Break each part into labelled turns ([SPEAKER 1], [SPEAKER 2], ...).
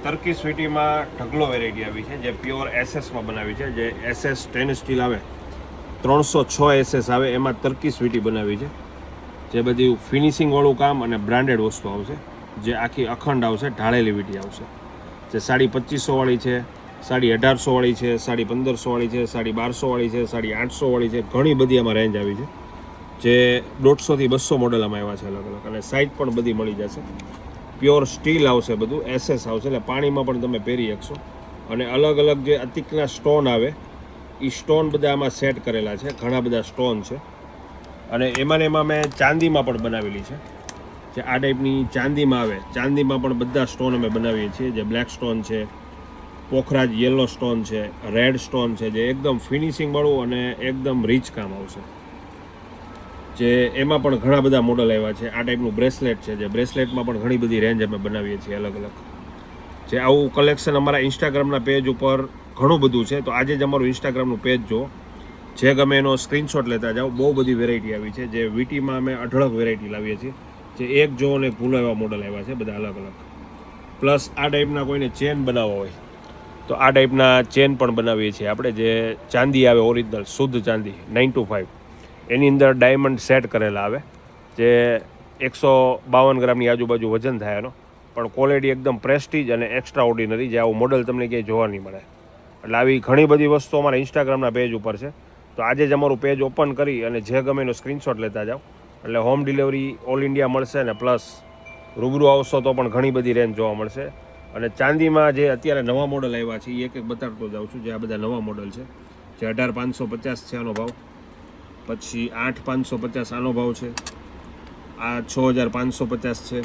[SPEAKER 1] તર્કી સ્વીટીમાં ઢગલો વેરાયટી આવી છે જે પ્યોર એસએસમાં બનાવી છે, જે એસએસ સ્ટેનલેસ સ્ટીલ આવે 306 એસએસ આવે એમાં તર્કી સ્વીટી બનાવી છે, જે બધી ફિનિશિંગવાળું કામ અને બ્રાન્ડેડ વસ્તુ આવશે, જે આખી અખંડ આવશે, ઢાળેલી વીટી આવશે, જે 2550 વાળી છે, 1850 વાળી છે, 1550 વાળી છે, 1250 વાળી છે, 850 વાળી છે, ઘણી બધી આમાં રેન્જ આવી છે, જે 150 થી 200 મોડલ આમાં આવ્યા છે અલગ અલગ, અને સાઇઝ પણ બધી મળી જશે. પ્યોર સ્ટીલ આવશે, બધું એસએસ આવશે, એટલે પાણીમાં પણ તમે પહેરી શકશો. અને અલગ અલગ જે અતિકના સ્ટોન આવે એ સ્ટોન બધા આમાં સેટ કરેલા છે, ઘણા બધા સ્ટોન છે. અને એમાં મેં ચાંદીમાં પણ બનાવેલી છે, જે આ ટાઈપની ચાંદીમાં આવે, ચાંદીમાં પણ બધા સ્ટોન અમે બનાવીએ છીએ, જે બ્લેક સ્ટોન છે, પોખરાજ યલો સ્ટોન છે, રેડ સ્ટોન છે, જે એકદમ ફિનિશિંગવાળું અને એકદમ રીચ કામ આવશે. જે એમાં પણ ઘણા બધા મોડલ આવ્યા છે. આ ટાઈપનું બ્રેસલેટ છે, જે બ્રેસલેટમાં પણ ઘણી બધી રેન્જ અમે બનાવીએ છીએ અલગ અલગ. જે આવું કલેક્શન અમારા ઇન્સ્ટાગ્રામના પેજ ઉપર ઘણું બધું છે, તો આજે જ અમારું ઇન્સ્ટાગ્રામનું પેજ જુઓ, જે ગમે એનો સ્ક્રીનશોટ લેતા જાઓ. બહુ બધી વેરાયટી આવી છે, જે વીટીમાં અમે અઢળક વેરાયટી લાવીએ છીએ, જે એક જો અને ભૂલો એવા મોડલ આવ્યા છે બધા અલગ અલગ. પ્લસ આ ટાઈપના કોઈને ચેન બનાવવા હોય તો આ ટાઈપના ચેન પણ બનાવીએ છીએ આપણે, જે ચાંદી આવે ઓરિજિનલ શુદ્ધ ચાંદી 925, એની અંદર ડાયમંડ સેટ કરેલા આવે, જે 152 ગ્રામની આજુબાજુ વજન થાય એનો, પણ ક્વોલિટી એકદમ પ્રેસ્ટીજ અને એક્સ્ટ્રા ઓર્ડિનરી, જે આવું મોડલ તમને ક્યાંય જોવા નહીં મળે. એટલે આવી ઘણી બધી વસ્તુ અમારા ઇન્સ્ટાગ્રામના પેજ ઉપર છે, તો આજે જ અમારું પેજ ઓપન કરી અને જે ગમે એનો સ્ક્રીનશોટ લેતા જાઓ, એટલે હોમ ડિલિવરી ઓલ ઇન્ડિયા મળશે, ને પ્લસ રૂબરૂ આવશો તો પણ ઘણી બધી રેન્જ જોવા મળશે. અને ચાંદીમાં જે અત્યારે નવા મોડલ આવ્યા છે એ એક એક બતાડતો જાઉં છું, જે આ બધા નવા મોડલ છે, જે 18550 છે આનો ભાવ, પછી 8550 આનો ભાવ છે, આ 6550 છે,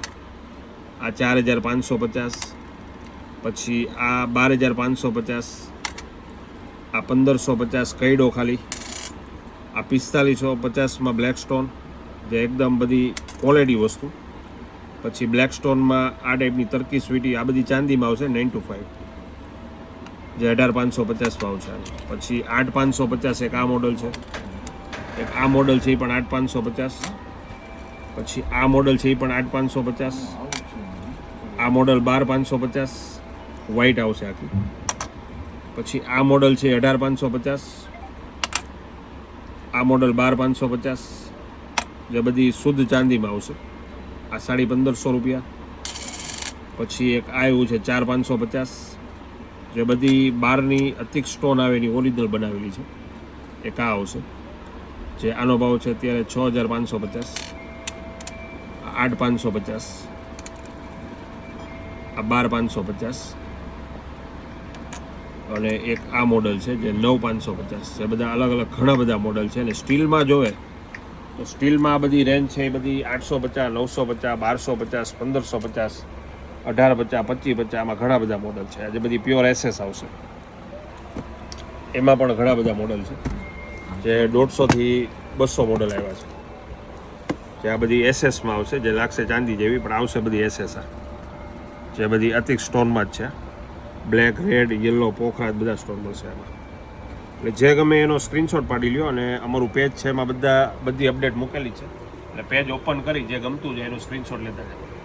[SPEAKER 1] આ 4550, પછી આ 12550, આ 1550 કઈડો ખાલી, આ 4550માં બ્લેક સ્ટોન, જે એકદમ બધી ક્વોલિટી વસ્તુ. પછી બ્લેક સ્ટોનમાં આ ટાઈપની તર્કી સ્વીટી, આ બધી ચાંદીમાં આવશે 925, જે 18550 ભાવ છે. પછી 8550 એક આ મોડલ છે, એક આ મોડલ છે એ પણ 8550, પછી આ મોડલ છે એ પણ 8550, આ મોડલ 12550 વ્હાઈટ આવશે આખી, પછી આ મોડલ છે 18550, આ મોડલ 12550, જે બધી શુદ્ધ ચાંદીમાં આવશે, આ 1550 રૂપિયા. પછી એક આ એવું છે 4550, જે બધી બહારની અતિક સ્ટોન આવે એની ઓરિજિનલ બનાવેલી છે, એક આ આવશે, જે આનો ભાવ છે અત્યારે 6550, 8550, આ 12550, અને એક આ મોડલ છે જે 9550. જે બધા અલગ અલગ ઘણા બધા મોડલ છે. અને સ્ટીલમાં જોવે તો સ્ટીલમાં આ બધી રેન્જ છે એ બધી 850, 950, 1250, 1550, 1850, 2550, આમાં ઘણા બધા મોડલ છે. આજે બધી પ્યોર એસએસ આવશે, એમાં પણ ઘણા બધા મોડલ છે, જે 150 થી 200 મોડલ આવ્યા છે, જે આ બધી એસએસમાં આવશે, જે લાગશે ચાંદી જેવી પણ આવશે બધી એસએસ, જે બધી અતિક સ્ટોનમાં જ છે, બ્લેક, રેડ, યલો, પોખરાજ બધા સ્ટોન મળશે એમાં. એટલે જે ગમે એનો સ્ક્રીનશોટ પાડી લ્યો, અને અમારું પેજ છે એમાં બધી અપડેટ મૂકેલી છે, એટલે પેજ ઓપન કરી જે ગમતું છે એનો સ્ક્રીનશોટ લેતા જાય.